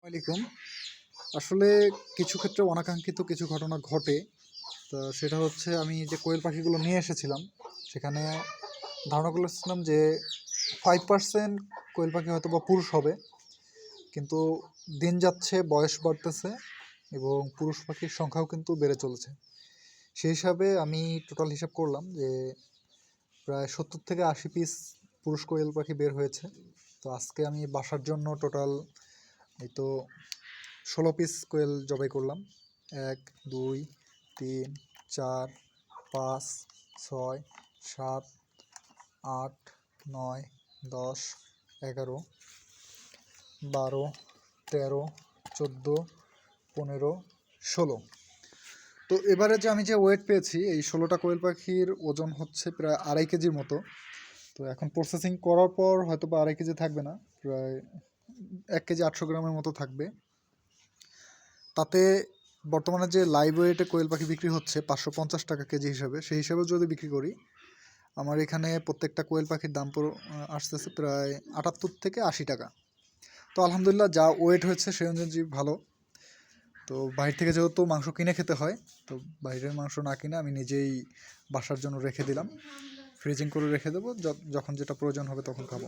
আলাইকুম। আসলে কিছু ক্ষেত্রে অনাকাঙ্ক্ষিত কিছু ঘটনা ঘটে। তো সেটা হচ্ছে আমি যে কোয়েল পাখিগুলো নিয়ে এসেছিলাম, সেখানে ধারণা করেছিলাম যে 5% কোয়েল পাখি হয়তোবা পুরুষ হবে। কিন্তু দিন যাচ্ছে, বয়স বাড়তেছে এবং পুরুষ পাখির সংখ্যাও কিন্তু বেড়ে চলেছে। সেই হিসাবে আমি টোটাল হিসাব করলাম যে প্রায় 70 থেকে 80 পিস পুরুষ কোয়েল পাখি বের হয়েছে। তো আজকে আমি বাসার জন্য টোটাল এই তো 16 পিস কোয়েল জবাই করলাম। 1, 2, 3, 4, 5, 6, 7, 8, 9, 10, 11, 12, 13, 14, 15, 16। তো এবারে যে আমি যে ওয়েট পেয়েছি, এই 16টা কোয়েল পাখির ওজন হচ্ছে প্রায় 2.5 কেজির মতো। তো এখন প্রসেসিং করার পর হয়তো বা 2.5 কেজি থাকবে না, প্রায় 1 কেজি 800 গ্রামের মতো থাকবে। তাতে বর্তমানে যে লাইভ ওয়েটে কোয়েল পাখি বিক্রি হচ্ছে 550 টাকা কেজি হিসাবে, সেই হিসাবে যদি বিক্রি করি, আমার এখানে প্রত্যেকটা কোয়েল পাখির দাম আসতেছে প্রায় 78 থেকে 80 টাকা। তো আলহামদুলিল্লাহ, যা ওয়েট হয়েছে সেই অনুযায়ী ভালো। তো বাইরে থেকে যেহেতু মাংস কিনে খেতে হয়, তো বাইরের মাংস না কিনে আমি নিজেই বাসার জন্য রেখে দিলাম, ফ্রিজিং করে রেখে দেবো, যখন যেটা প্রয়োজন হবে তখন খাবো।